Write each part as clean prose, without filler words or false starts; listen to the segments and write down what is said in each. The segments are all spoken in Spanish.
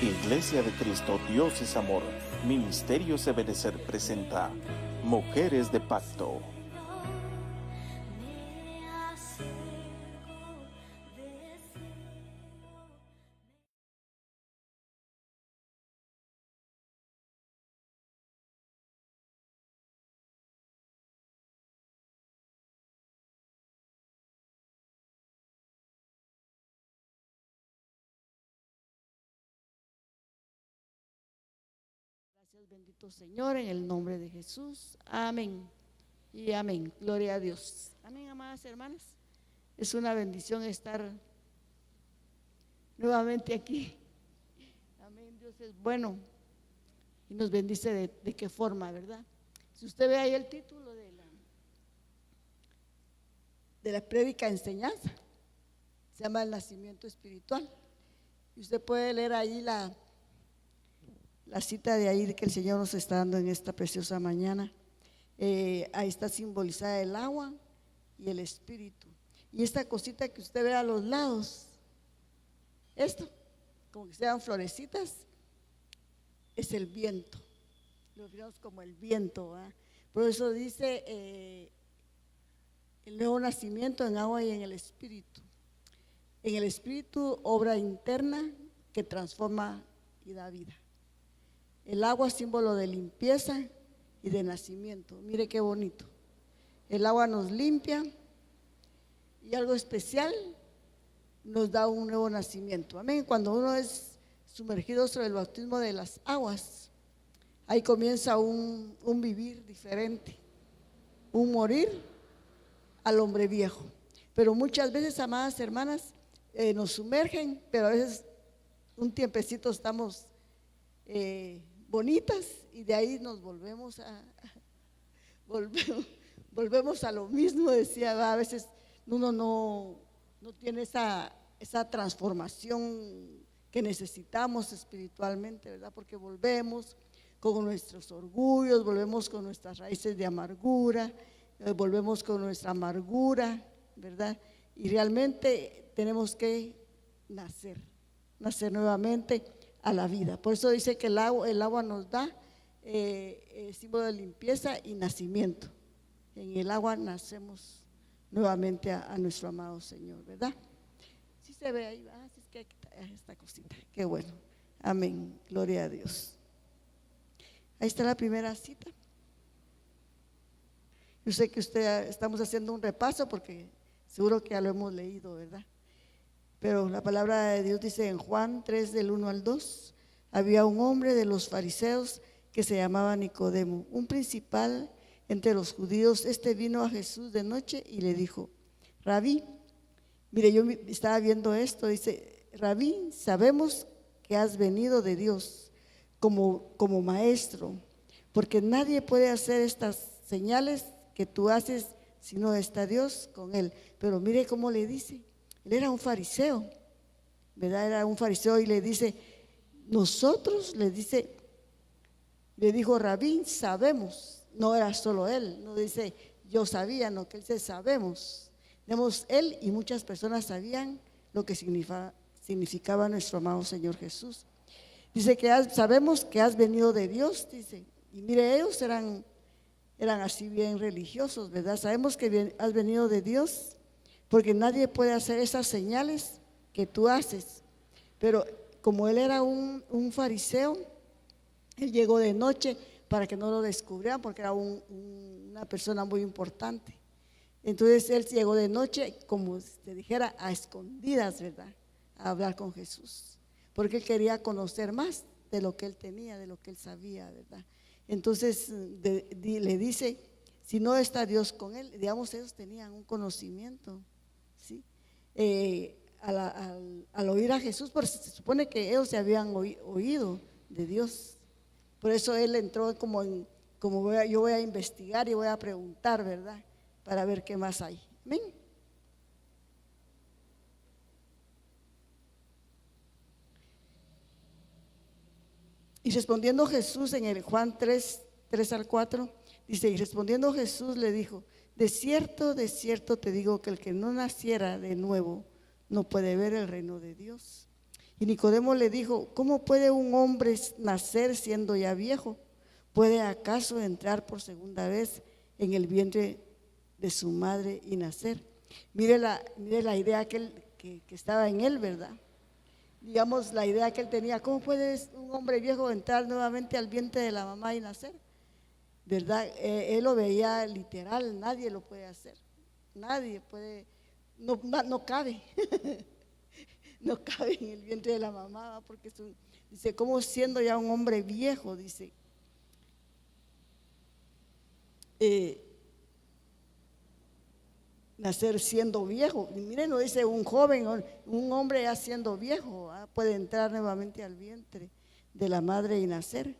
Iglesia de Cristo, Dios es Amor, Ministerios Ebenecer presenta Mujeres de Pacto. Gracias, bendito Señor, en el nombre de Jesús. Amén y amén. Gloria a Dios. Amén, amadas hermanas. Es una bendición estar nuevamente aquí. Amén. Dios es bueno y nos bendice de qué forma, ¿verdad? Si usted ve ahí el título de la prédica enseñanza, se llama El nacimiento espiritual. Y usted puede leer ahí la cita de ahí que el Señor nos está dando en esta preciosa mañana. Ahí está simbolizada el agua y el espíritu. Y esta cosita que usted ve a los lados, esto, como que sean florecitas, es el viento. Lo vemos como el viento, ¿verdad? Por eso dice el nuevo nacimiento en agua y en el espíritu. En el espíritu, obra interna que transforma y da vida. El agua es símbolo de limpieza y de nacimiento. Mire qué bonito. El agua nos limpia y algo especial nos da un nuevo nacimiento. Amén. Cuando uno es sumergido sobre el bautismo de las aguas, ahí comienza un vivir diferente, un morir al hombre viejo. Pero muchas veces, amadas hermanas, nos sumergen, pero a veces un tiempecito estamos bonitas y de ahí nos volvemos a lo mismo. Decía, a veces uno no tiene esa transformación que necesitamos espiritualmente, ¿verdad? Porque volvemos con nuestros orgullos, volvemos con nuestras raíces de amargura, volvemos con nuestra amargura, ¿verdad? Y realmente tenemos que nacer nuevamente a la vida. Por eso dice que el agua nos da símbolo de limpieza y nacimiento. En el agua nacemos nuevamente a nuestro amado Señor, ¿verdad? Sí se ve ahí, sí, es que hay que quitar esta cosita. Qué bueno, amén, gloria a Dios. Ahí está la primera cita. Yo sé que estamos haciendo un repaso porque seguro que ya lo hemos leído, ¿verdad? Pero la palabra de Dios dice en Juan 3 del 1 al 2, había un hombre de los fariseos que se llamaba Nicodemo, un principal entre los judíos. Este vino a Jesús de noche y le dijo: Rabí, mire, yo estaba viendo esto, dice: Rabí, sabemos que has venido de Dios como maestro, porque nadie puede hacer estas señales que tú haces si no está Dios con él. Pero mire cómo le dice. Él era un fariseo, ¿verdad? Era un fariseo y le dice, nosotros, le dijo Rabí, sabemos. No era solo él, no dice yo sabía, no, que él dice sabemos. Él y muchas personas sabían lo que significaba nuestro amado Señor Jesús. Dice que sabemos que has venido de Dios, dice. Y mire, ellos eran así bien religiosos, ¿verdad? Sabemos que has venido de Dios, porque nadie puede hacer esas señales que tú haces. Pero como él era un fariseo, él llegó de noche para que no lo descubrieran, porque era una persona muy importante. Entonces él llegó de noche, como te dijera, a escondidas, ¿verdad? A hablar con Jesús, porque él quería conocer más de lo que él tenía, de lo que él sabía, ¿verdad? Entonces le dice, si no está Dios con él, digamos, ellos tenían un conocimiento, ¿sí? Al oír a Jesús, porque se supone que ellos se habían oído de Dios. Por eso él entró yo voy a investigar y voy a preguntar, ¿verdad? Para ver qué más hay. Amén. Y respondiendo Jesús en el Juan 3 al 4, dice, y respondiendo Jesús le dijo, de cierto te digo que el que no naciera de nuevo no puede ver el reino de Dios. Y Nicodemo le dijo: ¿cómo puede un hombre nacer siendo ya viejo? ¿Puede acaso entrar por segunda vez en el vientre de su madre y nacer? Mire la idea que estaba en él, ¿verdad? Digamos, la idea que él tenía: ¿cómo puede un hombre viejo entrar nuevamente al vientre de la mamá y nacer? ¿Verdad? Él lo veía literal, nadie lo puede hacer, nadie puede, no cabe, no cabe en el vientre de la mamá, porque dice, ¿cómo siendo ya un hombre viejo? Dice, nacer siendo viejo. Y miren, no dice un joven, un hombre ya siendo viejo, puede entrar nuevamente al vientre de la madre y nacer.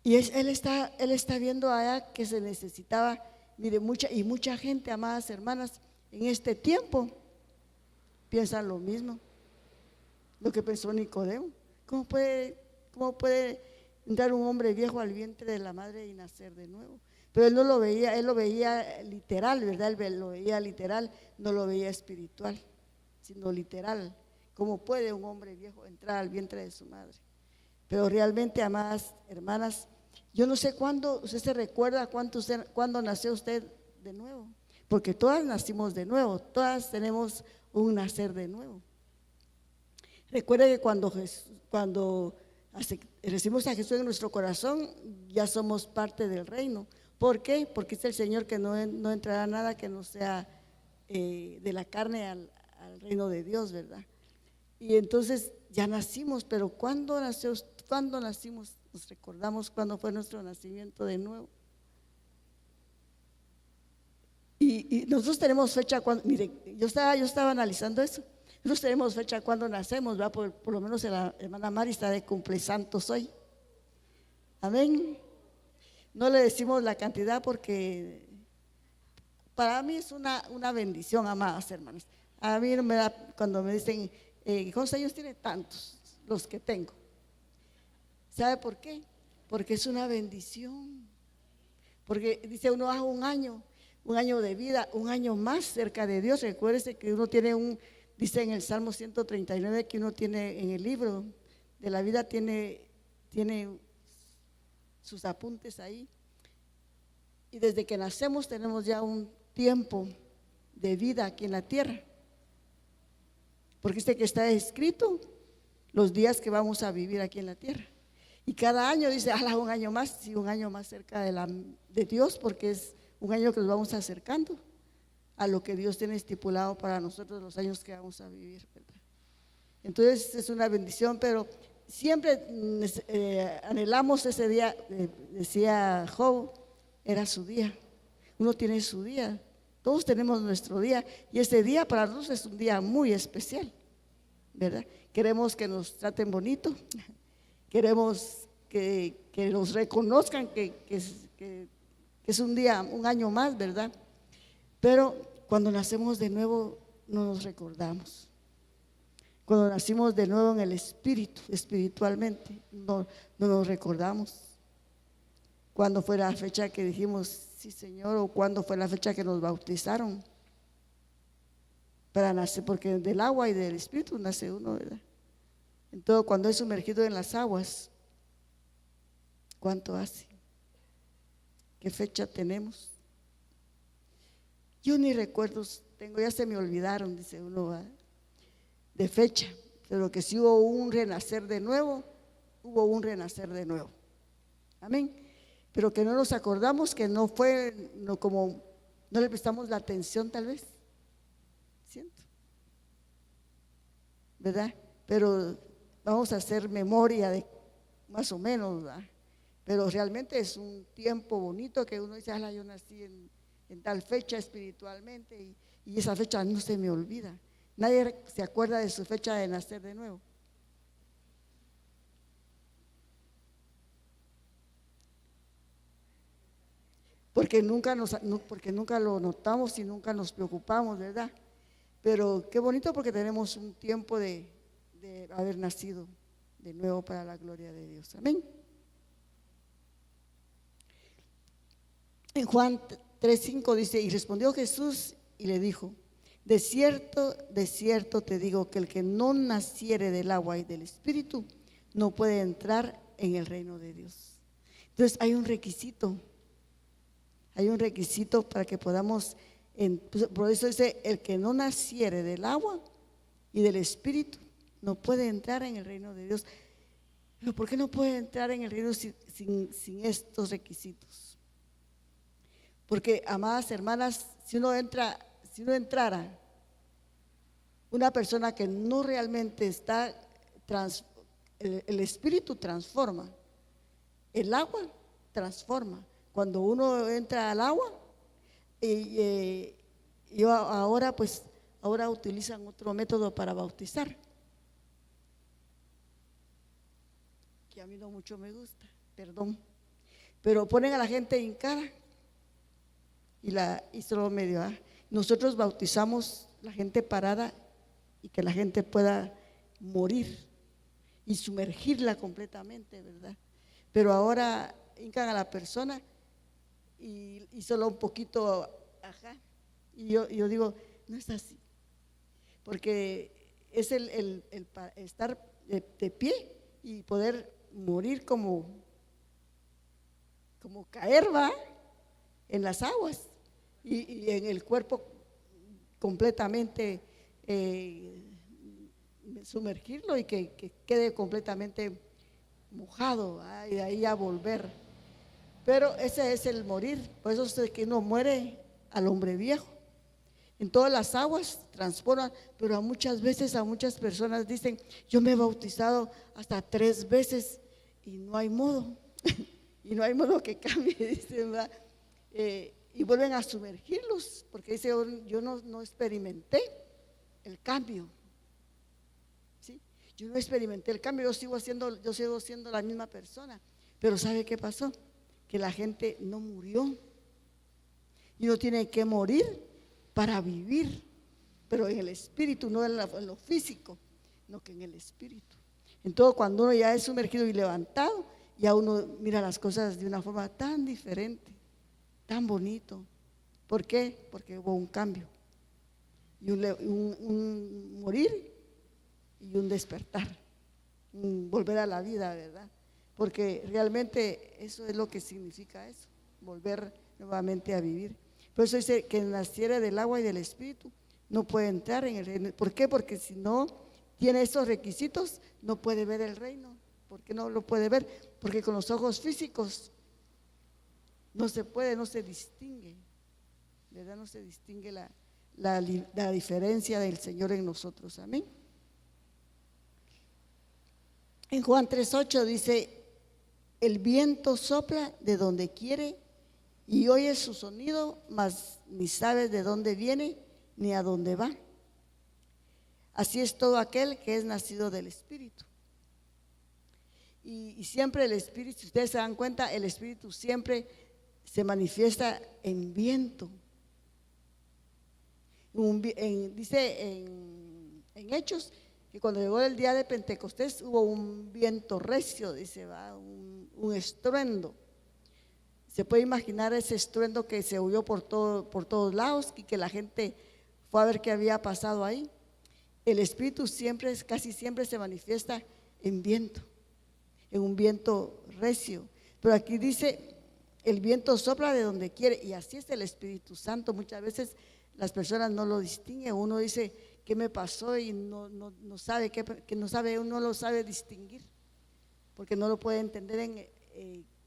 Y él está viendo allá que se necesitaba, mire, mucha gente, amadas hermanas, en este tiempo piensan lo mismo, lo que pensó Nicodemo. ¿Cómo puede entrar un hombre viejo al vientre de la madre y nacer de nuevo? Pero él no lo veía, él lo veía literal, ¿verdad? Él lo veía literal, no lo veía espiritual, sino literal. ¿Cómo puede un hombre viejo entrar al vientre de su madre? Pero realmente, amadas hermanas, yo no sé cuándo, usted se recuerda cuándo nació usted de nuevo, porque todas nacimos de nuevo, todas tenemos un nacer de nuevo. Recuerde que cuando recibimos a Jesús en nuestro corazón, ya somos parte del reino. ¿Por qué? Porque es el Señor que no entrará nada que no sea de la carne al reino de Dios, ¿verdad? Y entonces ya nacimos, pero ¿cuándo nacimos? Nos recordamos cuándo fue nuestro nacimiento de nuevo. Y nosotros tenemos fecha cuando, miren, yo estaba analizando eso. Nosotros tenemos fecha cuando nacemos, ¿verdad? Por lo menos la hermana Mari está de cumplesantos hoy. Amén. No le decimos la cantidad porque para mí es una bendición, amadas hermanas. A mí no me da, cuando me dicen, ¿cuántos años tiene? Tantos, los que tengo. ¿Sabe por qué? Porque es una bendición. Porque dice uno, un año de vida, un año más cerca de Dios. Recuérdese que uno tiene dice en el Salmo 139 que uno tiene en el libro de la vida, tiene sus apuntes ahí. Y desde que nacemos tenemos ya un tiempo de vida aquí en la tierra. Porque dice que está escrito los días que vamos a vivir aquí en la tierra. Y cada año dice, un año más, sí, un año más cerca de Dios, porque es un año que nos vamos acercando a lo que Dios tiene estipulado para nosotros, los años que vamos a vivir, ¿verdad? Entonces es una bendición, pero siempre anhelamos ese día, decía Job, era su día. Uno tiene su día, todos tenemos nuestro día, y ese día para nosotros es un día muy especial, ¿verdad? Queremos que nos traten bonito, queremos que nos reconozcan que es un día, un año más, ¿verdad? Pero cuando nacemos de nuevo no nos recordamos. Cuando nacimos de nuevo en el espíritu, espiritualmente, no nos recordamos. ¿Cuándo fue la fecha que dijimos sí, Señor? ¿O cuándo fue la fecha que nos bautizaron? Para nacer, porque del agua y del espíritu nace uno, ¿verdad? Entonces, cuando es sumergido en las aguas, ¿cuánto hace? ¿Qué fecha tenemos? Yo ni recuerdos tengo, ya se me olvidaron, dice uno, de fecha, pero que si hubo un renacer de nuevo, hubo un renacer de nuevo. Amén. Pero que no nos acordamos, que no fue, como no le prestamos la atención tal vez, siento, ¿verdad? Pero vamos a hacer memoria de más o menos, ¿verdad? Pero realmente es un tiempo bonito que uno dice, yo nací en tal fecha espiritualmente y esa fecha no se me olvida. Nadie se acuerda de su fecha de nacer de nuevo. Porque nunca lo notamos y nunca nos preocupamos, ¿verdad? Pero qué bonito porque tenemos un tiempo de haber nacido de nuevo para la gloria de Dios. Amén. En Juan 3:5 dice, y respondió Jesús y le dijo, de cierto te digo que el que no naciere del agua y del Espíritu no puede entrar en el reino de Dios. Entonces hay un requisito para que podamos, por eso dice, el que no naciere del agua y del Espíritu no puede entrar en el reino de Dios. Pero ¿por qué no puede entrar en el reino sin estos requisitos? Porque, amadas hermanas, si uno entrara, una persona que no realmente está, el Espíritu transforma, el agua transforma. Cuando uno entra al agua, ahora utilizan otro método para bautizar, que a mí no mucho me gusta, perdón, pero ponen a la gente hincada y solo medio. Nosotros bautizamos la gente parada y que la gente pueda morir y sumergirla completamente, ¿verdad? Pero ahora hincan a la persona y solo un poquito, y yo digo, no es así, porque es el estar de pie y poder morir como caer, va, en las aguas y en el cuerpo completamente sumergirlo y que quede completamente mojado, y de ahí a volver. Pero ese es el morir, por eso es que uno muere al hombre viejo. En todas las aguas transforman, pero muchas veces a muchas personas dicen, yo me he bautizado hasta 3 veces y no hay modo, y no hay modo que cambie, dicen, ¿verdad? Y vuelven a sumergirlos, porque dice, yo no experimenté el cambio, ¿sí? Yo no experimenté el cambio, yo sigo siendo la misma persona, pero ¿sabe qué pasó? Que la gente no murió, y uno tiene que morir para vivir, pero en el espíritu, no en lo físico, no, que en el espíritu. Entonces, cuando uno ya es sumergido y levantado, ya uno mira las cosas de una forma tan diferente, tan bonito. ¿Por qué? Porque hubo un cambio, y un morir y un despertar, un volver a la vida, ¿verdad? Porque realmente eso es lo que significa eso, volver nuevamente a vivir. Por eso dice que naciera del agua y del Espíritu no puede entrar en el reino. ¿Por qué? Porque si no tiene esos requisitos no puede ver el reino. ¿Por qué no lo puede ver? Porque con los ojos físicos no se puede, no se distingue, ¿verdad? No se distingue la diferencia del Señor en nosotros. Amén. En Juan 3:8 dice, el viento sopla de donde quiere y oyes su sonido, mas ni sabes de dónde viene ni a dónde va. Así es todo aquel que es nacido del Espíritu. Y siempre el Espíritu, si ustedes se dan cuenta, el Espíritu siempre se manifiesta en viento. Dice en Hechos que cuando llegó el día de Pentecostés hubo un viento recio, dice, va, un estruendo. Se puede imaginar ese estruendo que se oyó por todos lados y que la gente fue a ver qué había pasado ahí. El Espíritu casi siempre se manifiesta en viento, en un viento recio. Pero aquí dice, el viento sopla de donde quiere, y así es el Espíritu Santo. Muchas veces las personas no lo distinguen. Uno dice, ¿qué me pasó? Y no sabe, uno lo sabe distinguir, porque no lo puede entender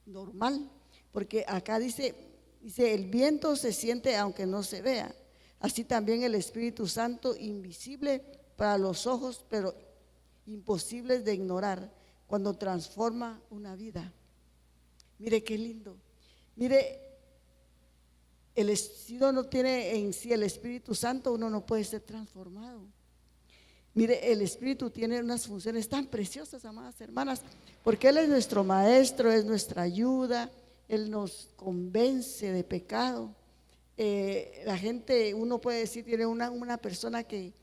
normal. Porque acá dice, el viento se siente aunque no se vea. Así también el Espíritu Santo, invisible para los ojos, pero imposibles de ignorar, cuando transforma una vida. Mire qué lindo. Mire, si uno no tiene en sí el Espíritu Santo, uno no puede ser transformado. Mire, el Espíritu tiene unas funciones tan preciosas, amadas hermanas, porque Él es nuestro maestro, es nuestra ayuda. Él nos convence de pecado. La gente, uno puede decir, tiene una persona que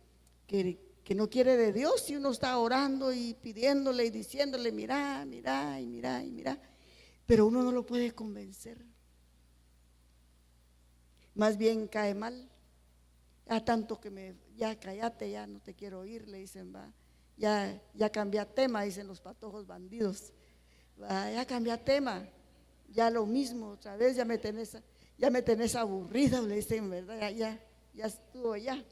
no quiere de Dios, y uno está orando y pidiéndole y diciéndole, mira, mira y mira y mira, pero uno no lo puede convencer. Más bien cae mal, Ya tanto que ya cállate, ya no te quiero oír, le dicen, va. Ya cambia tema, dicen los patojos bandidos. Va, ya cambia tema, ya lo mismo, otra vez ya me tenés aburrida, le dicen, ¿verdad? Ya estuvo ya.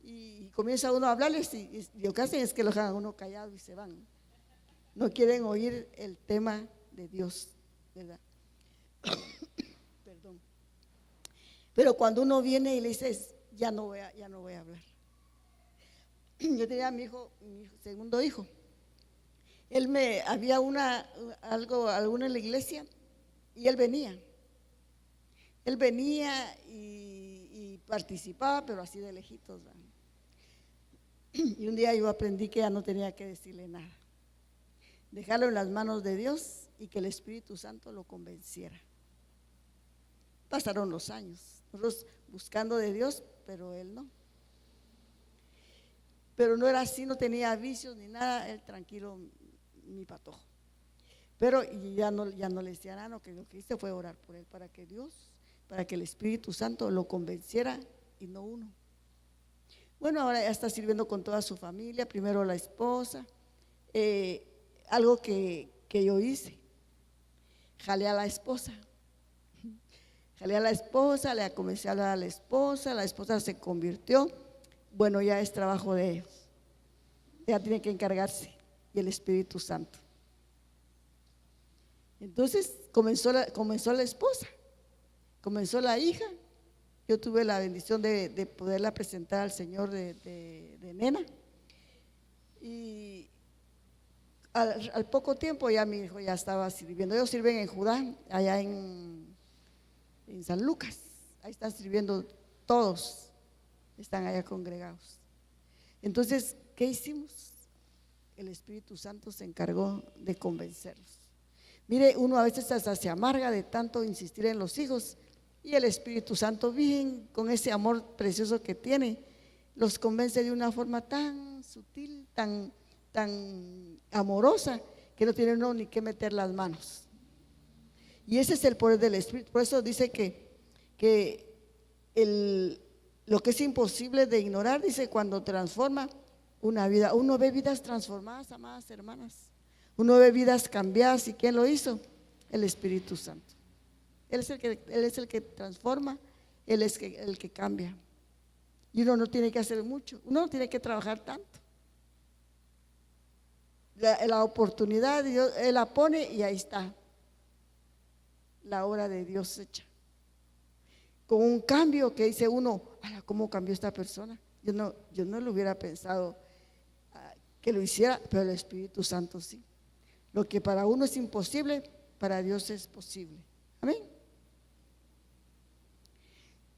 Y comienza uno a hablarles y lo que hacen es que lo dejan a uno callado y se van. No quieren oír el tema de Dios, ¿verdad? Perdón. Pero cuando uno viene y le dices, ya no voy a hablar. Yo tenía a mi segundo hijo. Había alguna en la iglesia y él venía. Él venía y participaba, pero así de lejitos, ¿verdad? Y un día yo aprendí que ya no tenía que decirle nada. Dejarlo en las manos de Dios y que el Espíritu Santo lo convenciera. Pasaron los años, nosotros buscando de Dios, pero él no. Pero no era así, no tenía vicios ni nada, él tranquilo, mi patojo. Pero ya no le decía nada, no, que lo que hice fue orar por él, para que el Espíritu Santo lo convenciera y no uno. Bueno, ahora ya está sirviendo con toda su familia, primero la esposa. Algo que yo hice, jalé a la esposa, le comencé a hablar a la esposa se convirtió. Bueno, ya es trabajo de ellos, ella tiene que encargarse, y el Espíritu Santo. Entonces comenzó la esposa, comenzó la hija. Yo tuve la bendición de poderla presentar al Señor de nena, y al poco tiempo ya mi hijo ya estaba sirviendo. Ellos sirven en Judá, allá en San Lucas, ahí están sirviendo todos, están allá congregados. Entonces, ¿qué hicimos? El Espíritu Santo se encargó de convencerlos. Mire, uno a veces hasta se amarga de tanto insistir en los hijos, y el Espíritu Santo, bien, con ese amor precioso que tiene, los convence de una forma tan sutil, tan amorosa, que no tiene uno ni que meter las manos. Y ese es el poder del Espíritu. Por eso dice que lo que es imposible de ignorar, dice, cuando transforma una vida. Uno ve vidas transformadas, amadas hermanas. Uno ve vidas cambiadas. ¿Y quién lo hizo? El Espíritu Santo. Él es el que transforma, Él es el que cambia. Y uno no tiene que hacer mucho, uno no tiene que trabajar tanto. La oportunidad Dios, Él la pone y ahí está la obra de Dios hecha. Con un cambio que dice uno, ¿cómo cambió esta persona? Yo no lo hubiera pensado que lo hiciera, pero el Espíritu Santo sí. Lo que para uno es imposible, para Dios es posible. Amén.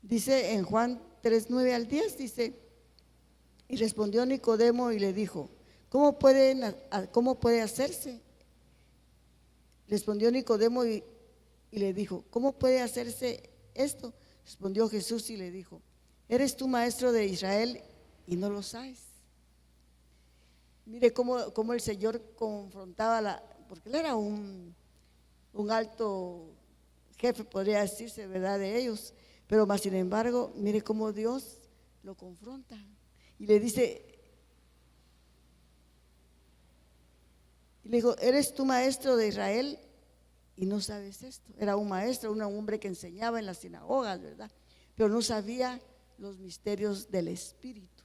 Dice en Juan 3:9 al 10, dice, y respondió Nicodemo y le dijo, ¿cómo puede hacerse? Respondió Nicodemo y le dijo, ¿cómo puede hacerse esto? Respondió Jesús y le dijo, ¿eres tú maestro de Israel y no lo sabes? Mire cómo el Señor confrontaba porque él era un alto jefe, podría decirse, ¿verdad?, de ellos. Pero más sin embargo, mire cómo Dios lo confronta y le dice, y le dijo, ¿eres tú maestro de Israel y no sabes esto? Era un maestro, un hombre que enseñaba en las sinagogas, ¿verdad? Pero no sabía los misterios del Espíritu,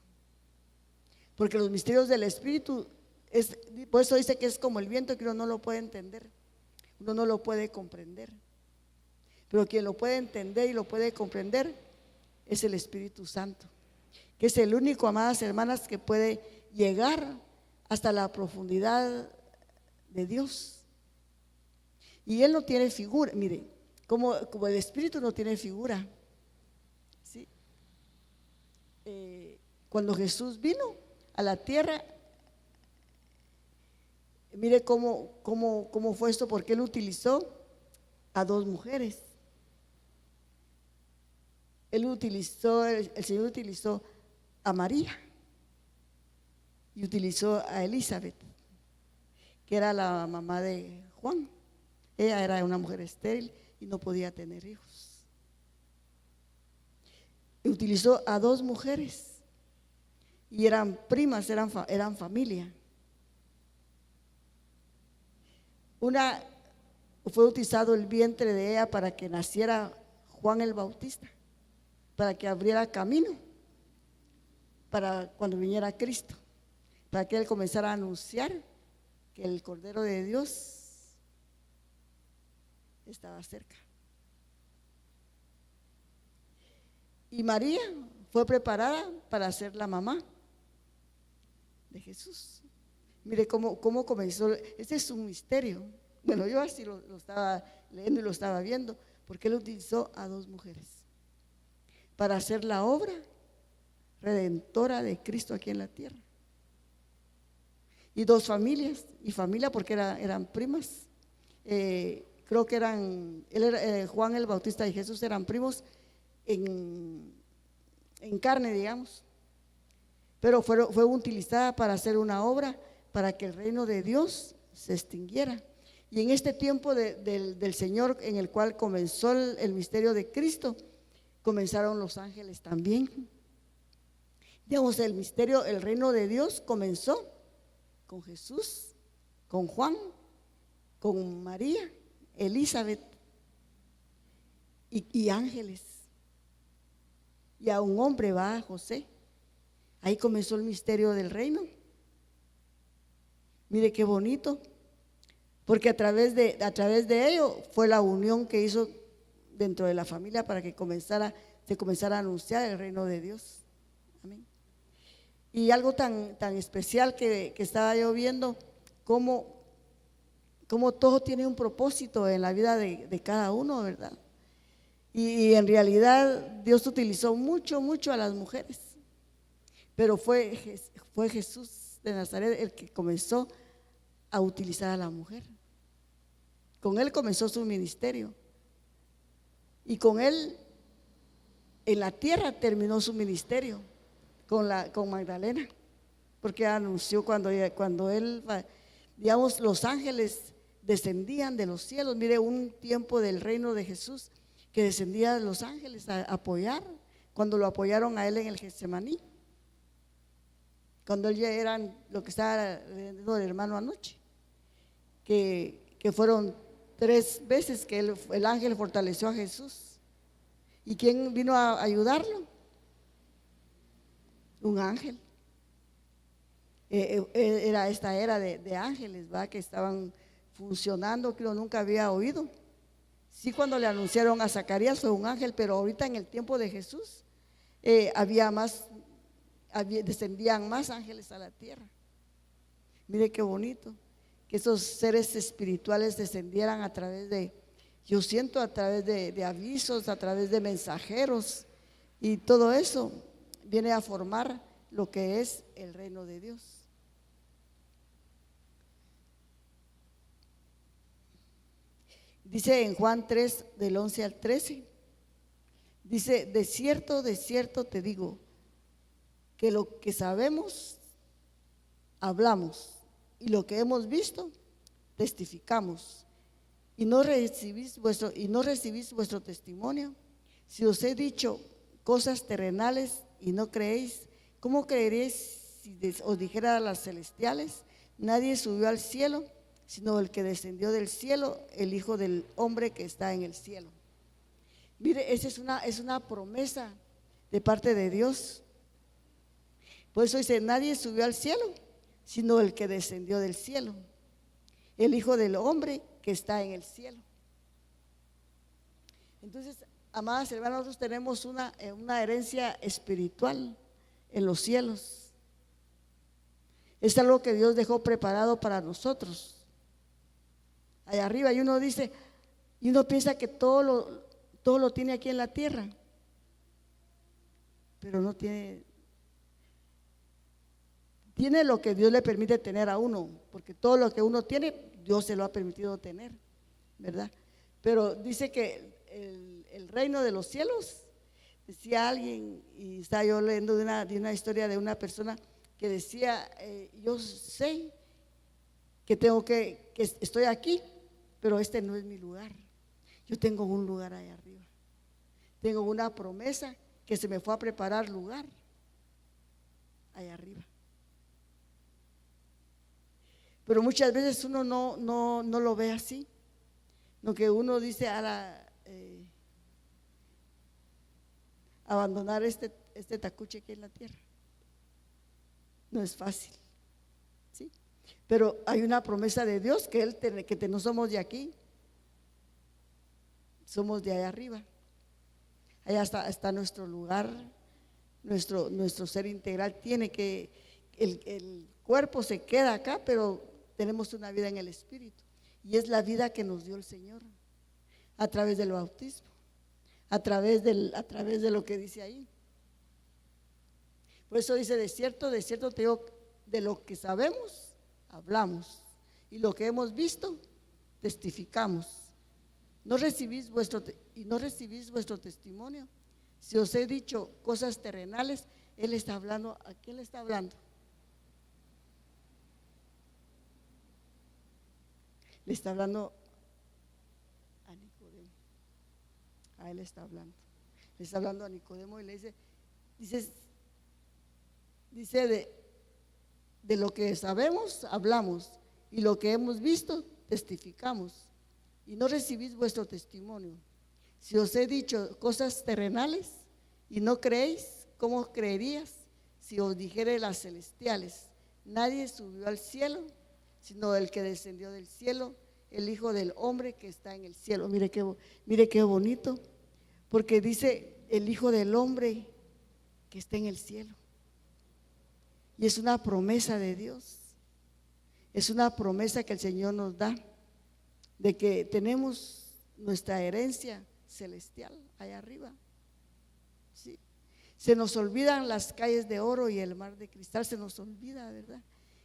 porque los misterios del Espíritu por eso dice que es como el viento, que uno no lo puede entender, uno no lo puede comprender. Pero quien lo puede entender y lo puede comprender es el Espíritu Santo, que es el único, amadas hermanas, que puede llegar hasta la profundidad de Dios. Y Él no tiene figura, mire, como el Espíritu no tiene figura, ¿sí? Cuando Jesús vino a la tierra, mire cómo fue esto, porque Él utilizó a dos mujeres. El Señor utilizó a María y utilizó a Elizabeth, que era la mamá de Juan. Ella era una mujer estéril y no podía tener hijos. utilizó a dos mujeres y eran primas, eran familia. Una fue utilizado el vientre de ella para que naciera Juan el Bautista, para que abriera camino para cuando viniera Cristo, para que él comenzara a anunciar que el Cordero de Dios estaba cerca. Y María fue preparada para ser la mamá de Jesús. Mire cómo comenzó. Este es un misterio. Bueno, yo así lo estaba leyendo y lo estaba viendo, porque él utilizó a dos mujeres para hacer la obra redentora de Cristo aquí en la tierra. Y dos familias, y familia porque eran primas. Creo que Juan el Bautista y Jesús eran primos en carne, digamos, pero fue utilizada para hacer una obra para que el reino de Dios se extinguiera. Y en este tiempo del Señor, en el cual comenzó el misterio de Cristo, comenzaron los ángeles también. Digamos, el misterio, el reino de Dios comenzó con Jesús, con Juan, con María, Elizabeth y ángeles. Y a un hombre va José. Ahí comenzó el misterio del reino. Mire qué bonito, porque a través de ello fue la unión que hizo dentro de la familia para que se comenzara a anunciar el reino de Dios. Amén. Y algo tan especial que estaba yo viendo, como todo tiene un propósito en la vida de cada uno, ¿verdad? Y en realidad Dios utilizó mucho a las mujeres, pero fue Jesús de Nazaret el que comenzó a utilizar a la mujer. Con él comenzó su ministerio y con él en la tierra terminó su ministerio con Magdalena, porque anunció cuando él, digamos, los ángeles descendían de los cielos. Mire, un tiempo del reino de Jesús que descendían los ángeles a apoyar, cuando lo apoyaron a él en el Getsemaní, cuando él ya era lo que estaba leyendo el hermano anoche, que fueron 3 veces que el ángel fortaleció a Jesús. ¿Y quién vino a ayudarlo? Un ángel. Esta era de ángeles, ¿va? Que estaban funcionando, que yo nunca había oído. Sí, cuando le anunciaron a Zacarías fue un ángel, pero ahorita en el tiempo de Jesús descendían más ángeles a la tierra. Mire qué bonito que esos seres espirituales descendieran a través de avisos, a través de mensajeros, y todo eso viene a formar lo que es el reino de Dios. Dice en Juan 3, del 11 al 13, dice: de cierto te digo, que lo que sabemos, hablamos, y lo que hemos visto, testificamos, y no recibís vuestro testimonio. Si os he dicho cosas terrenales y no creéis, ¿cómo creeréis si os dijera las celestiales? Nadie subió al cielo, sino el que descendió del cielo, el Hijo del Hombre que está en el cielo. Mire, esa es una promesa de parte de Dios. Por eso dice: nadie subió al cielo, sino el que descendió del cielo, el Hijo del Hombre que está en el cielo. Entonces, amadas hermanas, nosotros tenemos una herencia espiritual en los cielos. Es algo que Dios dejó preparado para nosotros allá arriba. Y uno piensa que todo lo tiene aquí en la tierra, pero no tiene lo que Dios le permite tener a uno, porque todo lo que uno tiene, Dios se lo ha permitido tener, ¿verdad? Pero dice que el reino de los cielos, decía alguien, y estaba yo leyendo de una historia de una persona que decía: yo sé que estoy aquí, pero este no es mi lugar. Yo tengo un lugar allá arriba, tengo una promesa que se me fue a preparar lugar allá arriba. Pero muchas veces uno no lo ve así, lo que uno dice abandonar este tacuche que es la tierra. No es fácil, ¿sí? Pero hay una promesa de Dios que no somos de aquí, somos de allá arriba. Allá está nuestro lugar, nuestro ser integral. El cuerpo se queda acá, pero tenemos una vida en el Espíritu. Y es la vida que nos dio el Señor a través del bautismo, a través de lo que dice ahí. Por eso dice, de cierto te digo, de lo que sabemos, hablamos. Y lo que hemos visto, testificamos. ¿No recibís vuestro testimonio? Si os he dicho cosas terrenales, Él está hablando. ¿A quién le está hablando? Le está hablando a Nicodemo. A Él está hablando. Le está hablando a Nicodemo y le dice de lo que sabemos, hablamos, y lo que hemos visto, testificamos. Y no recibís vuestro testimonio. Si os he dicho cosas terrenales y no creéis, ¿cómo creerías si os dijere las celestiales? Nadie subió al cielo, sino el que descendió del cielo, el Hijo del Hombre que está en el cielo. Mire qué bonito, porque dice el Hijo del Hombre que está en el cielo. Y es una promesa de Dios, es una promesa que el Señor nos da, de que tenemos nuestra herencia celestial allá arriba. ¿Sí? Se nos olvidan las calles de oro y el mar de cristal, se nos olvida, ¿verdad?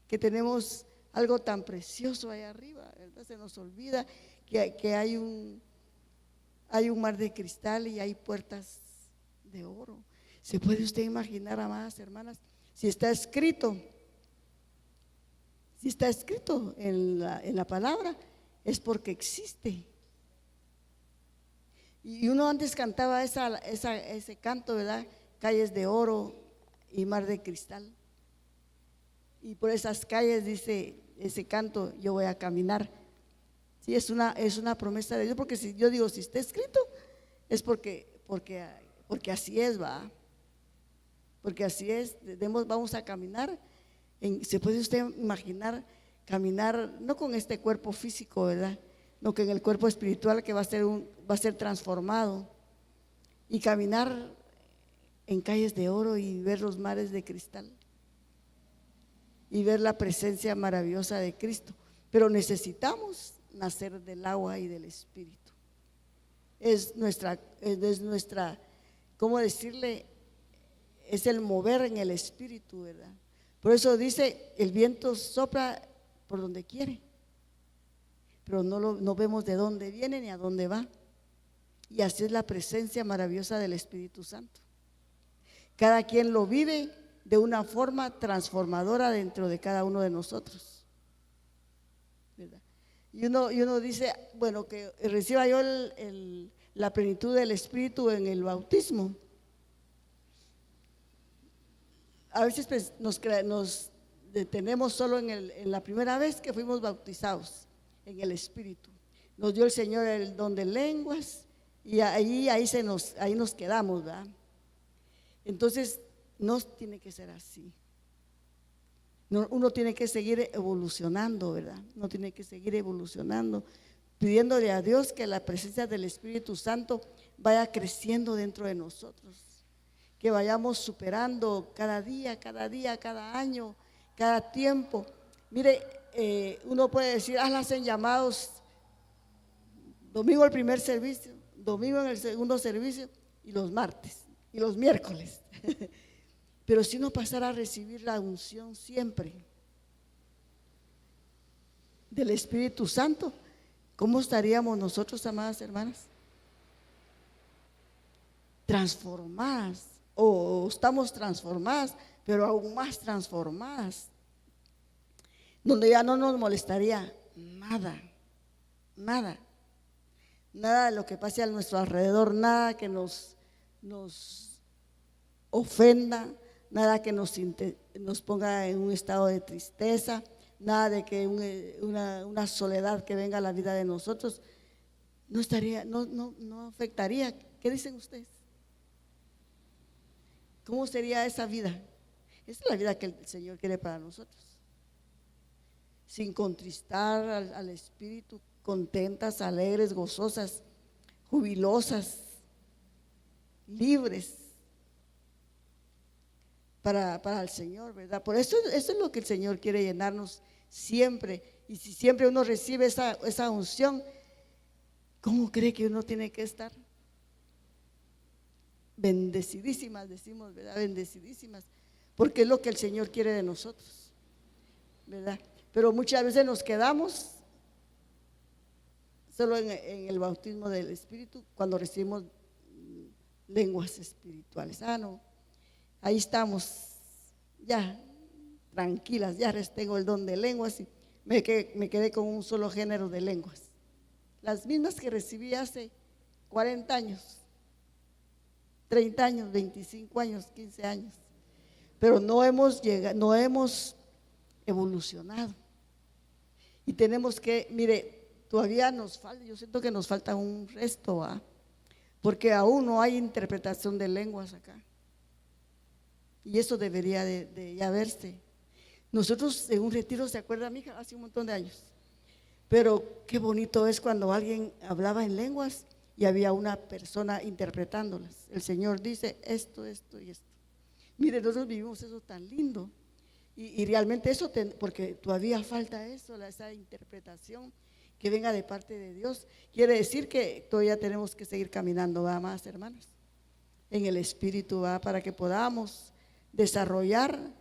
Que tenemos algo tan precioso allá arriba, ¿verdad? Se nos olvida que hay un mar de cristal y hay puertas de oro. ¿Se puede usted imaginar, amadas hermanas? Si está escrito en la palabra, es porque existe. Y uno antes cantaba ese canto, ¿verdad? Calles de oro y mar de cristal. Y por esas calles dice ese canto, yo voy a caminar. Sí, es una promesa de Dios, porque si yo digo, si está escrito, es porque así es, va. Porque así es, vamos a caminar. ¿Se puede usted imaginar caminar no con este cuerpo físico, verdad? No, que en el cuerpo espiritual que va a ser transformado, y caminar en calles de oro y ver los mares de cristal y ver la presencia maravillosa de Cristo. Pero necesitamos nacer del agua y del Espíritu. Es nuestra, ¿cómo decirle? Es el mover en el Espíritu, ¿verdad? Por eso dice, el viento sopla por donde quiere, pero no vemos de dónde viene ni a dónde va. Y así es la presencia maravillosa del Espíritu Santo. Cada quien lo vive de una forma transformadora dentro de cada uno de nosotros, ¿verdad? Y uno dice, bueno, que reciba yo la plenitud del Espíritu en el bautismo. A veces pues, nos detenemos solo en la primera vez que fuimos bautizados en el Espíritu. Nos dio el Señor el don de lenguas y ahí nos quedamos, ¿verdad? Entonces no tiene que ser así. Uno tiene que seguir evolucionando, ¿verdad? Uno tiene que seguir evolucionando, pidiéndole a Dios que la presencia del Espíritu Santo vaya creciendo dentro de nosotros, que vayamos superando cada día, cada año, cada tiempo. Mire, uno puede decir, hacen llamados domingo el primer servicio, domingo en el segundo servicio y los martes y los miércoles. Pero si uno pasara a recibir la unción siempre del Espíritu Santo, ¿cómo estaríamos nosotros, amadas hermanas? Transformadas, o estamos transformadas, pero aún más transformadas, donde ya no nos molestaría nada de lo que pase a nuestro alrededor, nada que nos ofenda, nada que nos ponga en un estado de tristeza, nada de que una soledad que venga a la vida de nosotros, no afectaría. ¿Qué dicen ustedes? ¿Cómo sería esa vida? Esa es la vida que el Señor quiere para nosotros. Sin contristar al espíritu, contentas, alegres, gozosas, jubilosas, libres para el Señor, ¿verdad? Por eso es lo que el Señor quiere llenarnos siempre. Y si siempre uno recibe esa unción, ¿cómo cree que uno tiene que estar? Bendecidísimas, decimos, ¿verdad? Bendecidísimas, porque es lo que el Señor quiere de nosotros, ¿verdad? Pero muchas veces nos quedamos solo en el bautismo del Espíritu, cuando recibimos lenguas espirituales. No, ahí estamos ya tranquilas, ya tengo el don de lenguas y me quedé con un solo género de lenguas, las mismas que recibí hace 40 años, 30 años, 25 años, 15 años, pero no hemos evolucionado. Y tenemos que, mire, todavía nos falta, yo siento que nos falta un resto, porque aún no hay interpretación de lenguas acá. Y eso debería de ya verse. Nosotros en un retiro, ¿se acuerda, mija? Hace un montón de años. Pero qué bonito es cuando alguien hablaba en lenguas y había una persona interpretándolas. El Señor dice esto, esto y esto. Mire, nosotros vivimos eso tan lindo. Y realmente eso, porque todavía falta eso, esa interpretación que venga de parte de Dios. Quiere decir que todavía tenemos que seguir caminando, ¿va, más hermanos? En el Espíritu, ¿va? Para que podamos desarrollar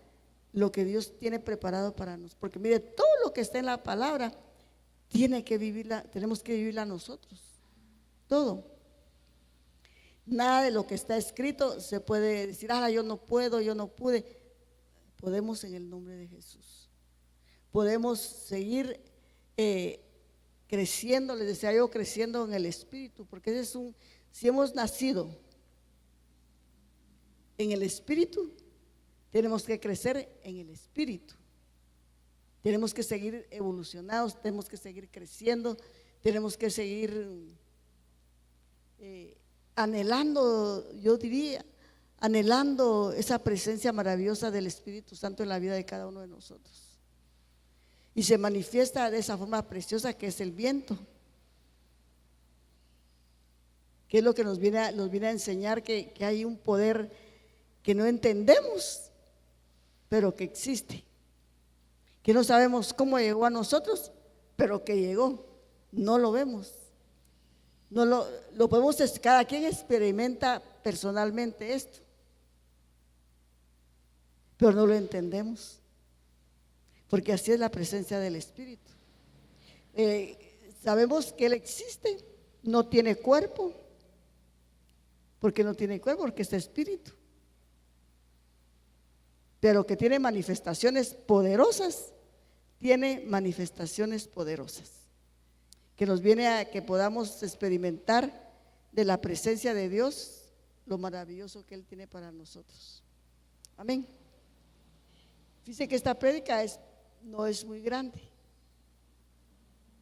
lo que Dios tiene preparado para nosotros. Porque mire, todo lo que está en la palabra tenemos que vivirla nosotros. Todo. Nada de lo que está escrito se puede decir, yo no puedo, yo no pude. Podemos en el nombre de Jesús. Podemos seguir creciendo, les decía yo, creciendo en el Espíritu, porque si hemos nacido en el Espíritu, tenemos que crecer en el Espíritu. Tenemos que seguir evolucionados, tenemos que seguir creciendo, tenemos que seguir anhelando, yo diría, anhelando esa presencia maravillosa del Espíritu Santo en la vida de cada uno de nosotros. Y se manifiesta de esa forma preciosa que es el viento, que es lo que nos viene a enseñar que hay un poder que no entendemos, pero que existe, que no sabemos cómo llegó a nosotros, pero que llegó. No lo vemos, no lo podemos, cada quien experimenta personalmente esto, pero no lo entendemos, porque así es la presencia del Espíritu. Sabemos que Él existe, no tiene cuerpo. ¿Por qué no tiene cuerpo? Porque es Espíritu, pero que tiene manifestaciones poderosas, tiene manifestaciones poderosas, que nos viene a que podamos experimentar de la presencia de Dios, lo maravilloso que Él tiene para nosotros. Amén. Fíjense que esta prédica no es muy grande,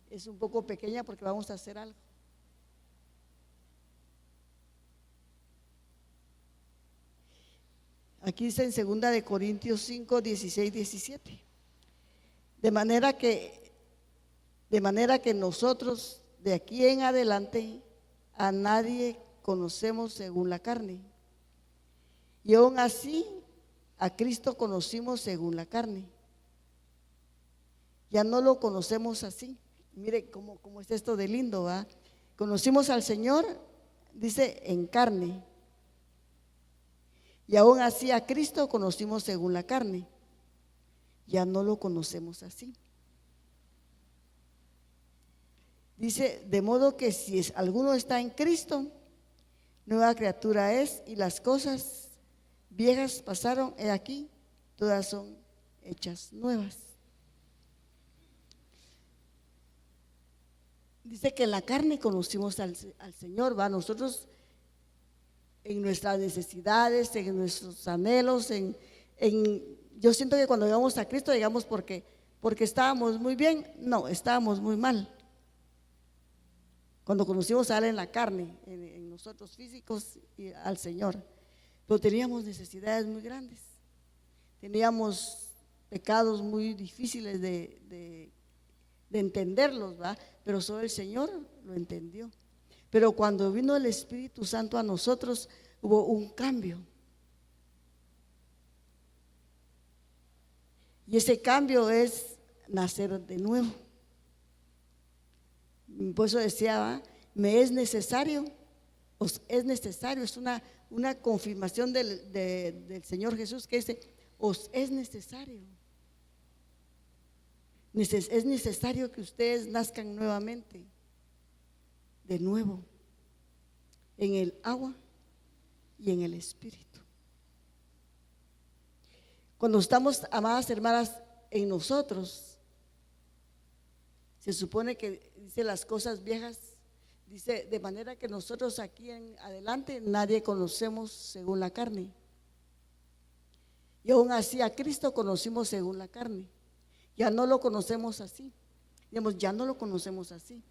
es un poco pequeña porque vamos a hacer algo. Aquí dice en 2 de Corintios 5, 16, 17. De manera que nosotros de aquí en adelante a nadie conocemos según la carne. Y aún así a Cristo conocimos según la carne. Ya no lo conocemos así. Mire cómo es esto de lindo, ¿va? Conocimos al Señor, dice, en carne. Y aún así a Cristo conocimos según la carne. Ya no lo conocemos así. Dice, de modo que si alguno está en Cristo, nueva criatura es, y las cosas viejas pasaron, he aquí, todas son hechas nuevas. Dice que en la carne conocimos al Señor, ¿va? Nosotros en nuestras necesidades, en nuestros anhelos, yo siento que cuando llegamos a Cristo llegamos porque estábamos muy bien. No, estábamos muy mal. Cuando conocimos a Él en la carne, en nosotros físicos y al Señor, pero teníamos necesidades muy grandes, teníamos pecados muy difíciles de entenderlos, ¿verdad? Pero solo el Señor lo entendió. Pero cuando vino el Espíritu Santo a nosotros, hubo un cambio. Y ese cambio es nacer de nuevo. Por eso decía, ¿va? Me es necesario, os es necesario, es una confirmación del Señor Jesús que dice, os es necesario. Es necesario que ustedes nazcan nuevamente, de nuevo, en el agua y en el Espíritu. Cuando estamos, amadas hermanas, en nosotros, se supone que dice las cosas viejas, dice de manera que nosotros aquí en adelante nadie conocemos según la carne. Y aún así a Cristo conocimos según la carne. Ya no lo conocemos así. Digamos, ya no lo conocemos así.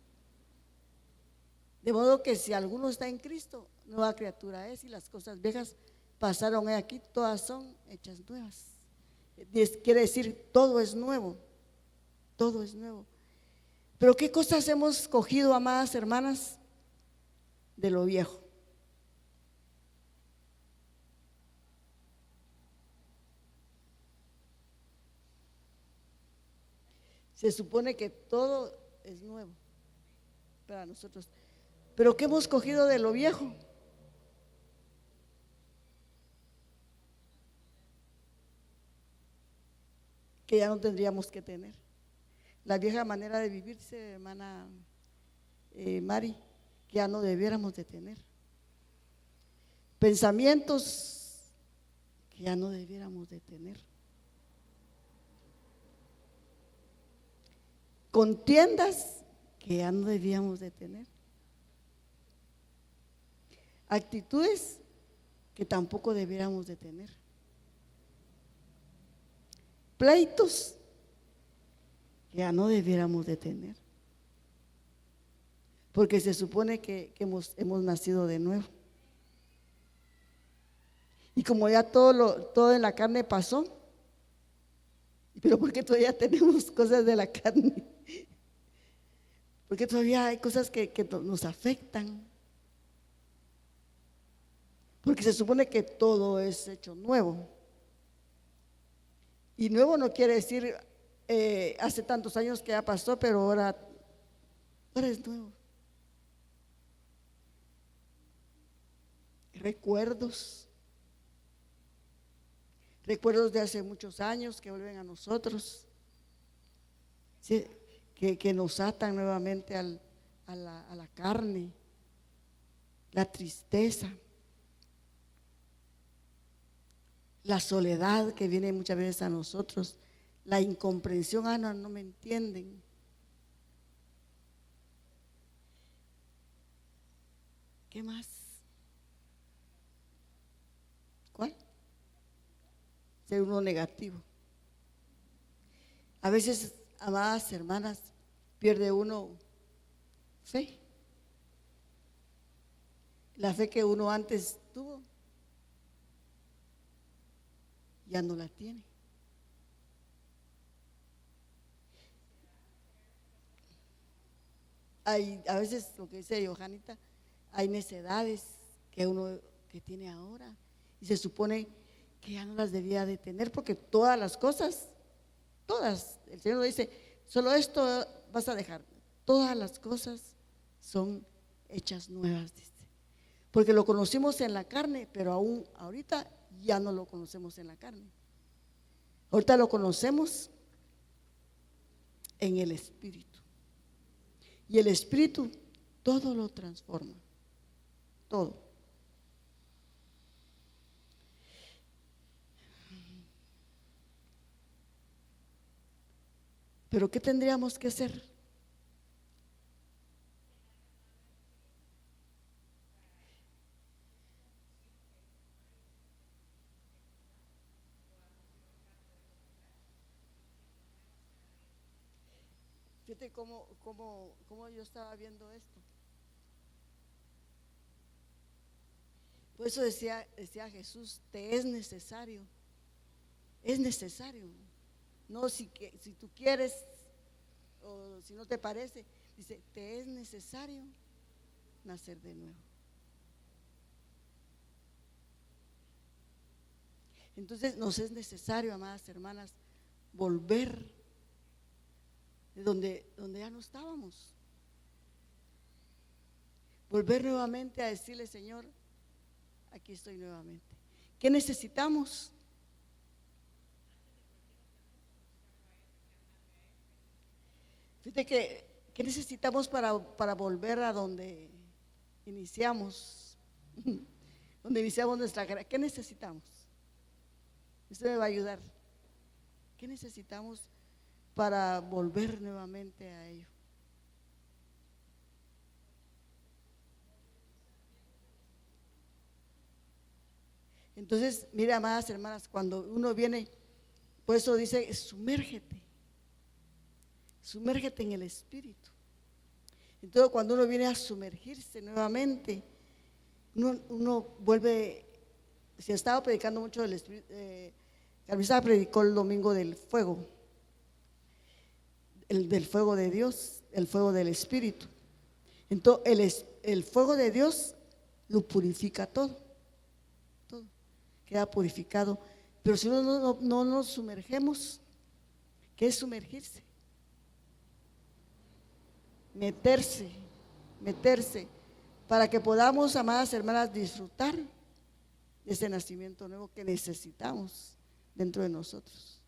De modo que si alguno está en Cristo, nueva criatura es, y las cosas viejas pasaron aquí, todas son hechas nuevas. Quiere decir, todo es nuevo, todo es nuevo. Pero ¿qué cosas hemos cogido, amadas hermanas, de lo viejo? Se supone que todo es nuevo para nosotros. Pero ¿qué hemos cogido de lo viejo? Que ya no tendríamos que tener. La vieja manera de vivirse, hermana Mari, que ya no debiéramos de tener. Pensamientos que ya no debiéramos de tener. Contiendas que ya no debíamos de tener. Actitudes que tampoco debiéramos de tener. Pleitos que ya no debiéramos de tener, porque se supone que hemos nacido de nuevo. Y como ya todo en la carne pasó, pero ¿por qué todavía tenemos cosas de la carne? Porque todavía hay cosas que nos afectan. Porque se supone que todo es hecho nuevo. Y nuevo no quiere decir hace tantos años que ya pasó, pero ahora es nuevo. Recuerdos de hace muchos años que vuelven a nosotros, ¿sí? que nos atan nuevamente a la carne, la tristeza, la soledad que viene muchas veces a nosotros, la incomprensión, no me entienden. ¿Qué más? ¿Cuál? Ser uno negativo. A veces, amadas hermanas, pierde uno fe. La fe que uno antes tuvo, ya no la tiene. A veces, lo que dice Johanita, hay necedades que uno que tiene ahora y se supone que ya no las debía de tener, porque todas las cosas, todas, el Señor dice, solo esto vas a dejar, todas las cosas son hechas nuevas, dice, porque lo conocimos en la carne, pero aún ahorita ya no lo conocemos en la carne. Ahorita lo conocemos en el Espíritu. Y el Espíritu todo lo transforma, todo. Pero ¿qué tendríamos que hacer? cómo yo estaba viendo esto. Por eso decía Jesús, te es necesario. Es necesario. No si tú quieres o si no te parece. Dice, te es necesario nacer de nuevo. Entonces nos es necesario, amadas hermanas, volver de donde ya no estábamos. Volver nuevamente a decirle, Señor, aquí estoy nuevamente. ¿Qué necesitamos? Fíjate ¿qué necesitamos para volver a donde iniciamos? Donde iniciamos nuestra carrera. ¿Qué necesitamos? Usted me va a ayudar. ¿Qué necesitamos para volver nuevamente a ello? Entonces, mira, amadas hermanas, cuando uno viene, por eso dice, sumérgete en el Espíritu. Entonces, cuando uno viene a sumergirse nuevamente, uno vuelve. Se estaba predicando mucho del Espíritu. Carmisa predicó el domingo del fuego, del fuego de Dios, el fuego del Espíritu. Entonces, el fuego de Dios lo purifica todo queda purificado. Pero si uno no nos sumergemos, ¿qué es sumergirse? Meterse, para que podamos, amadas hermanas, disfrutar de ese nacimiento nuevo que necesitamos dentro de nosotros.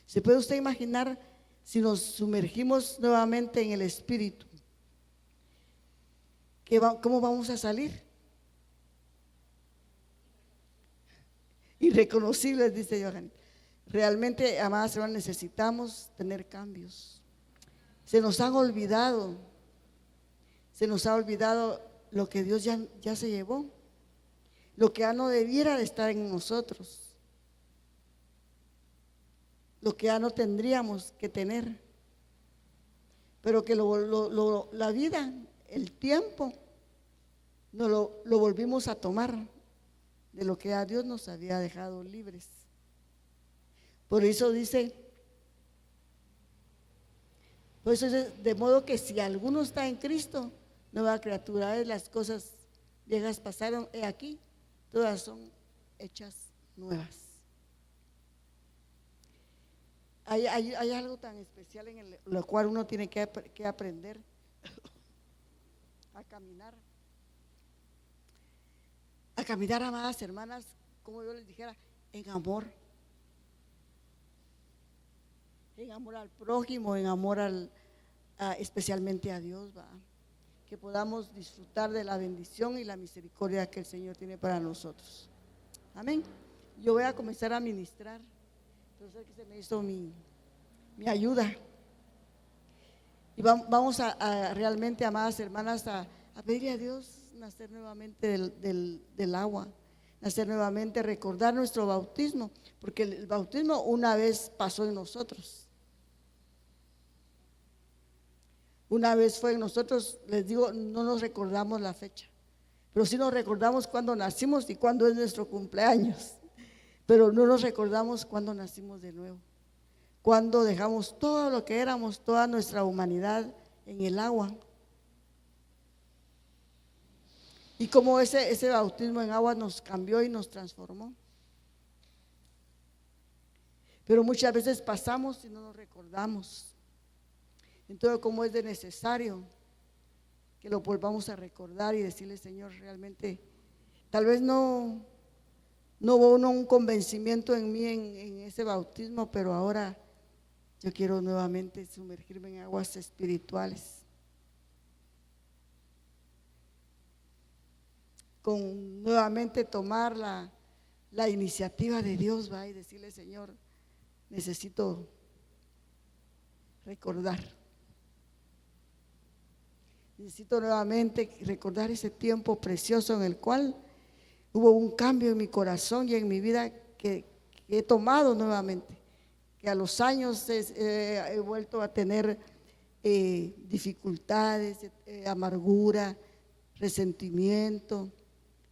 ¿Se puede usted imaginar si nos sumergimos nuevamente en el Espíritu? ¿Cómo vamos a salir? Irreconocibles, dice Johan. Realmente, amadas hermanas, necesitamos tener cambios. Se nos ha olvidado lo que Dios ya se llevó, lo que ya no debiera de estar en nosotros, lo que ya no tendríamos que tener, pero que la vida, el tiempo, lo volvimos a tomar de lo que a Dios nos había dejado libres. Por eso dice, de modo que si alguno está en Cristo, nueva criatura es, las cosas viejas pasaron, he aquí, todas son hechas nuevas. Hay algo tan especial en lo cual uno tiene que aprender a caminar, amadas hermanas, como yo les dijera, en amor al prójimo, en amor especialmente a Dios, ¿va? Que podamos disfrutar de la bendición y la misericordia que el Señor tiene para nosotros. Amén. Yo voy a comenzar a ministrar, pero sé que se me hizo mi ayuda. Y vamos a realmente, amadas hermanas, a pedirle a Dios nacer nuevamente del agua, nacer nuevamente, recordar nuestro bautismo, porque el bautismo una vez pasó en nosotros. Una vez fue en nosotros, les digo, no nos recordamos la fecha, pero sí nos recordamos cuando nacimos y cuando es nuestro cumpleaños, pero no nos recordamos cuando nacimos de nuevo, cuando dejamos todo lo que éramos, toda nuestra humanidad en el agua. Y como ese bautismo en agua nos cambió y nos transformó. Pero muchas veces pasamos y no nos recordamos. Entonces, como es de necesario que lo volvamos a recordar y decirle, Señor, realmente, tal vez no hubo un convencimiento en mí en ese bautismo, pero ahora yo quiero nuevamente sumergirme en aguas espirituales, con nuevamente tomar la iniciativa de Dios, va, y decirle, Señor, necesito recordar. Necesito nuevamente recordar ese tiempo precioso en el cual hubo un cambio en mi corazón y en mi vida que he tomado nuevamente, que a los años he vuelto a tener dificultades, amargura, resentimiento,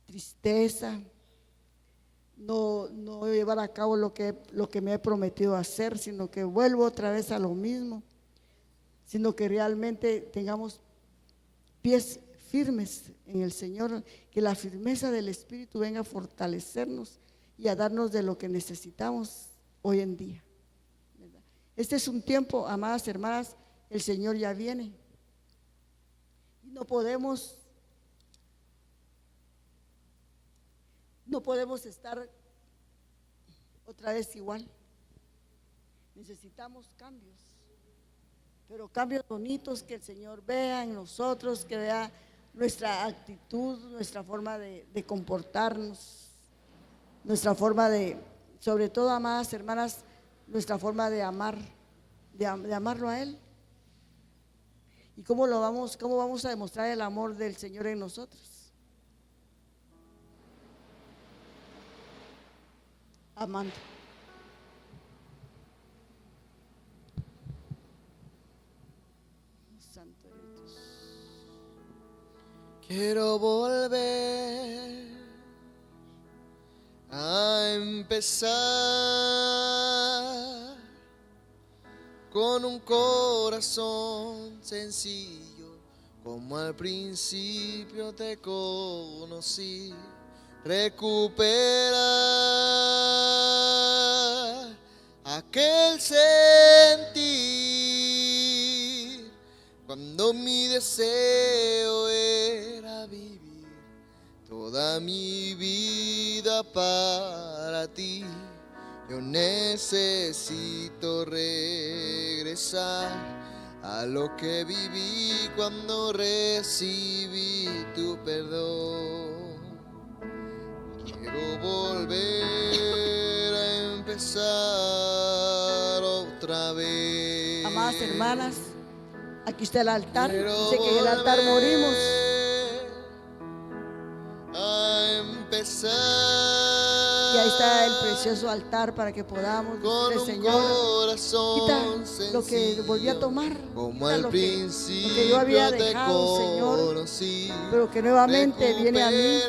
tristeza, no llevar a cabo lo que me he prometido hacer, sino que vuelvo otra vez a lo mismo, sino que realmente tengamos pies firmes en el Señor, que la firmeza del Espíritu venga a fortalecernos y a darnos de lo que necesitamos hoy en día. Este es un tiempo, amadas hermanas, el Señor ya viene y no podemos estar otra vez igual. Necesitamos cambios, pero cambios bonitos, que el Señor vea en nosotros, que vea nuestra actitud, nuestra forma de comportarnos, nuestra forma de, sobre todo, amadas hermanas, nuestra forma de amar, de amarlo a Él. ¿Y cómo vamos a demostrar el amor del Señor en nosotros? Amando. Santo Dios. Quiero volver a empezar con un corazón sencillo, como al principio te conocí. Recuperar aquel sentir cuando mi deseo era vivir toda mi vida para ti. Yo necesito regresar a lo que viví cuando recibí tu perdón. Quiero volver a empezar otra vez. Amadas hermanas, aquí está el altar. Quiero Dice que en el altar morimos. A empezar. Y ahí está el precioso altar para que podamos decirle: Señor, quita lo que volví a tomar, como quita al lo que principio yo había te dejado, Señor, conocí, pero que nuevamente viene a mí.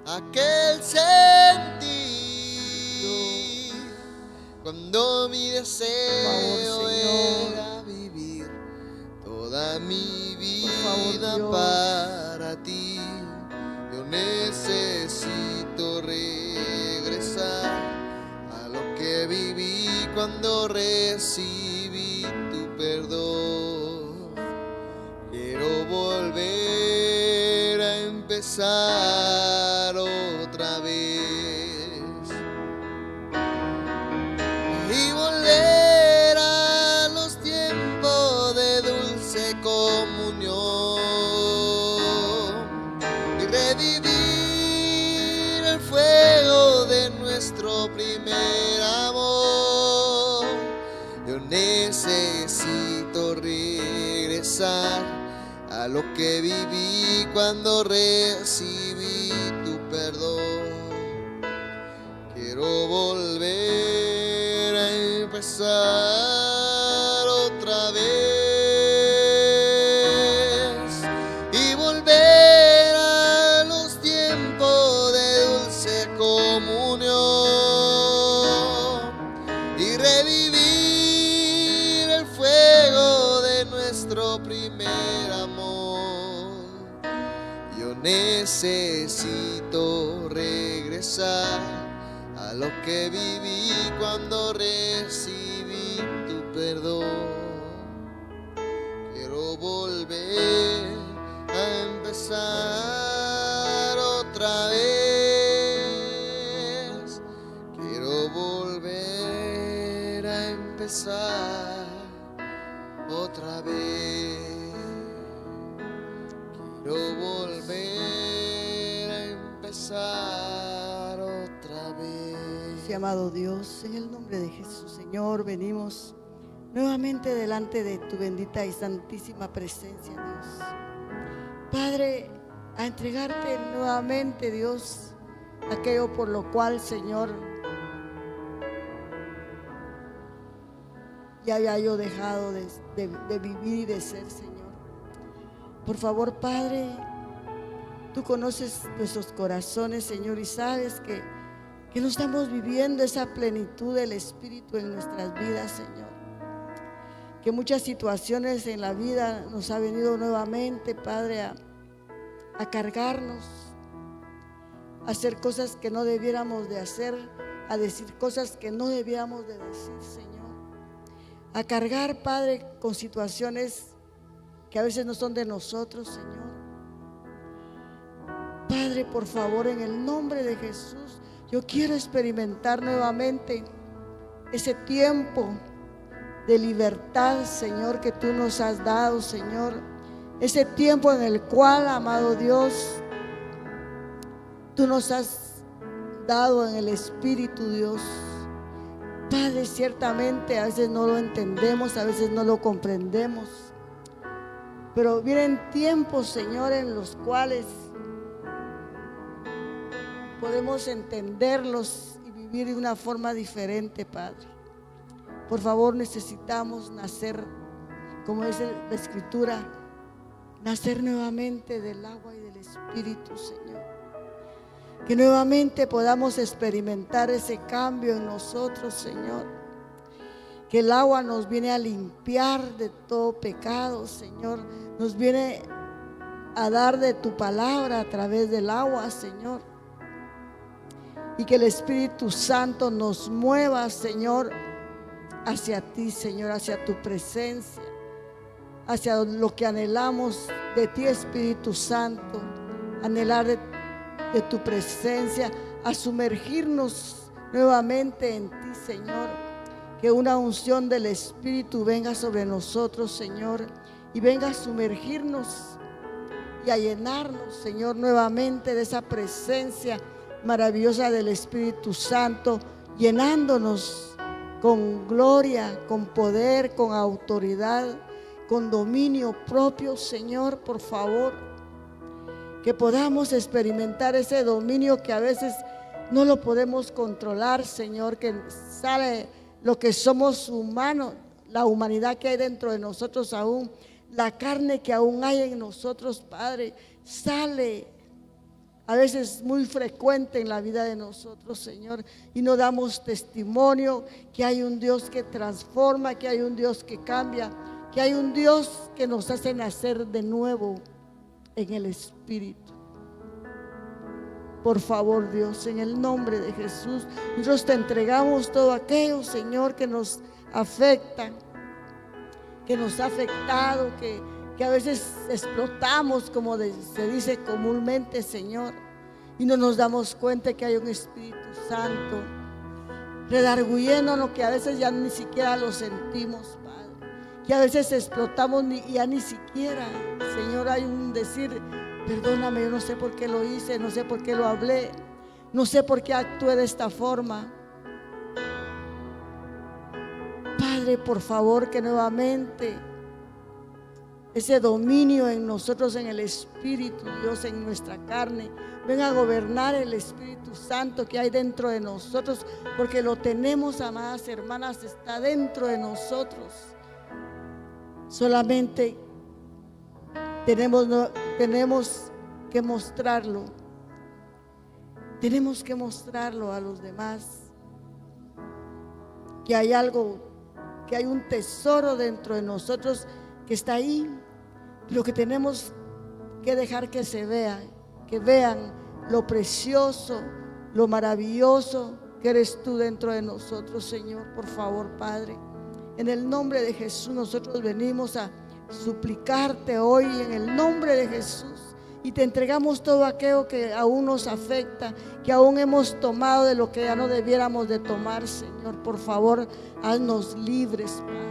Aquel sentir cuando mi deseo Por favor, Señor, era vivir toda mi vida favor, para ti. Yo necesito regresar a lo que viví cuando recibí tu perdón. Quiero volver a empezar otra vez y volver a los tiempos de dulce comunión y revivir el fuego de nuestro primer amor. Yo necesito regresar a lo que viví cuando recibí tu perdón. Quiero volver a empezar otra vez y volver a los tiempos de dulce comunión y revivir el fuego de nuestro primer amor. Yo necesito regresar a lo que viví cuando recibí tu perdón. Quiero volver a empezar otra vez. Quiero volver a empezar otra vez. Quiero volver a empezar otra vez. Sí, amado Dios, en el nombre de Jesús, Señor, venimos nuevamente delante de tu bendita y santísima presencia, Dios. Padre, a entregarte nuevamente, Dios, aquello por lo cual, Señor, ya había yo dejado de vivir y de ser, Señor. Por favor, Padre, tú conoces nuestros corazones, Señor, y sabes que no estamos viviendo esa plenitud del Espíritu en nuestras vidas, Señor. Que muchas situaciones en la vida nos ha venido nuevamente, Padre, a cargarnos, a hacer cosas que no debiéramos de hacer, a decir cosas que no debiéramos de decir, Señor. A cargar, Padre, con situaciones que a veces no son de nosotros, Señor. Padre, por favor, en el nombre de Jesús, yo quiero experimentar nuevamente ese tiempo de libertad, Señor, que tú nos has dado, Señor. Ese tiempo en el cual, amado Dios, tú nos has dado en el Espíritu, Dios. Padre, ciertamente a veces no lo entendemos, a veces no lo comprendemos, pero vienen tiempos, Señor, en los cuales podemos entenderlos y vivir de una forma diferente, Padre. Por favor, necesitamos nacer, como dice la Escritura, nacer nuevamente del agua y del Espíritu, Señor. Que nuevamente podamos experimentar ese cambio en nosotros, Señor. Que el agua nos viene a limpiar de todo pecado, Señor. Nos viene a dar de tu palabra a través del agua, Señor. Y que el Espíritu Santo nos mueva, Señor, hacia ti, Señor, hacia tu presencia, hacia lo que anhelamos de ti, Espíritu Santo. Anhelar de tu presencia, a sumergirnos nuevamente en ti, Señor. Que una unción del Espíritu venga sobre nosotros, Señor, y venga a sumergirnos y a llenarnos, Señor, nuevamente de esa presencia maravillosa del Espíritu Santo, llenándonos con gloria, con poder, con autoridad, con dominio propio, Señor, por favor. Que podamos experimentar ese dominio que a veces no lo podemos controlar, Señor, que sale lo que somos humanos, la humanidad que hay dentro de nosotros aún, la carne que aún hay en nosotros, Padre, sale a veces muy frecuente en la vida de nosotros, Señor, y no damos testimonio que hay un Dios que transforma, que hay un Dios que cambia, que hay un Dios que nos hace nacer de nuevo en el Espíritu. Por favor, Dios, en el nombre de Jesús, nosotros te entregamos todo aquello, Señor, que nos afecta, que nos ha afectado, que a veces explotamos, como se dice comúnmente, Señor, y no nos damos cuenta que hay un Espíritu Santo redarguyéndonos, que a veces ya ni siquiera lo sentimos, Padre, que a veces explotamos y ya ni siquiera, Señor, hay un decir: perdóname, yo no sé por qué lo hice, no sé por qué lo hablé, no sé por qué actué de esta forma. Padre, por favor, que nuevamente ese dominio en nosotros, en el Espíritu, Dios, en nuestra carne, venga a gobernar el Espíritu Santo que hay dentro de nosotros, porque lo tenemos, amadas hermanas, está dentro de nosotros. Solamente tenemos que mostrarlo. Tenemos que mostrarlo a los demás, que hay algo, que hay un tesoro dentro de nosotros que está ahí, pero que tenemos que dejar que se vea, que vean lo precioso, lo maravilloso que eres tú dentro de nosotros, Señor. Por favor, Padre, en el nombre de Jesús nosotros venimos a suplicarte hoy en el nombre de Jesús, y te entregamos todo aquello que aún nos afecta, que aún hemos tomado de lo que ya no debiéramos de tomar, Señor. Por favor, haznos libres, Padre.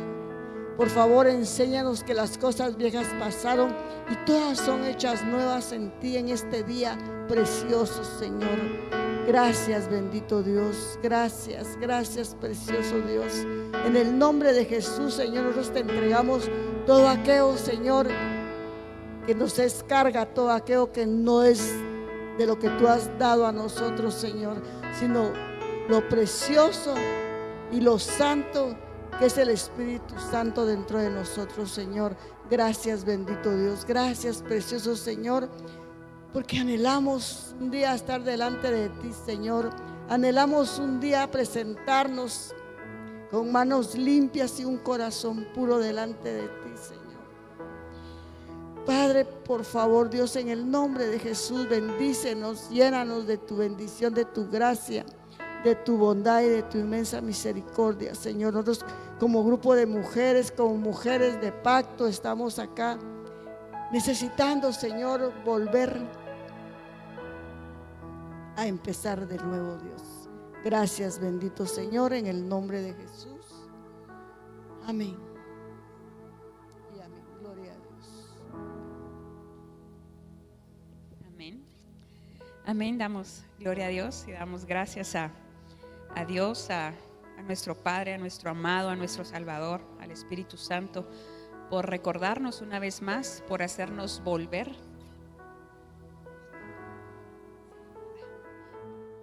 Por favor, enséñanos que las cosas viejas pasaron y todas son hechas nuevas en ti en este día precioso, Señor. Gracias, bendito Dios. Gracias, gracias, precioso Dios. En el nombre de Jesús, Señor, nosotros te entregamos todo aquello, Señor, que nos descarga, todo aquello que no es de lo que tú has dado a nosotros, Señor, sino lo precioso y lo santo que es el Espíritu Santo dentro de nosotros, Señor. Gracias, bendito Dios. Gracias, precioso Señor, porque anhelamos un día estar delante de ti, Señor. Anhelamos un día presentarnos con manos limpias y un corazón puro delante de ti, Señor. Padre, por favor, Dios, en el nombre de Jesús, bendícenos, llénanos de tu bendición, de tu gracia, de tu bondad y de tu inmensa misericordia, Señor. Nosotros como grupo de mujeres, como mujeres de pacto, estamos acá necesitando, Señor, volver a empezar de nuevo, Dios. Gracias, bendito Señor, en el nombre de Jesús. Amén. Y amén. Gloria a Dios. Amén. Amén. Damos gloria a Dios y damos gracias a Dios, a nuestro Padre, a nuestro amado, a nuestro Salvador, al Espíritu Santo, por recordarnos una vez más, por hacernos volver.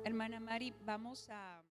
Hermana Mari, vamos a...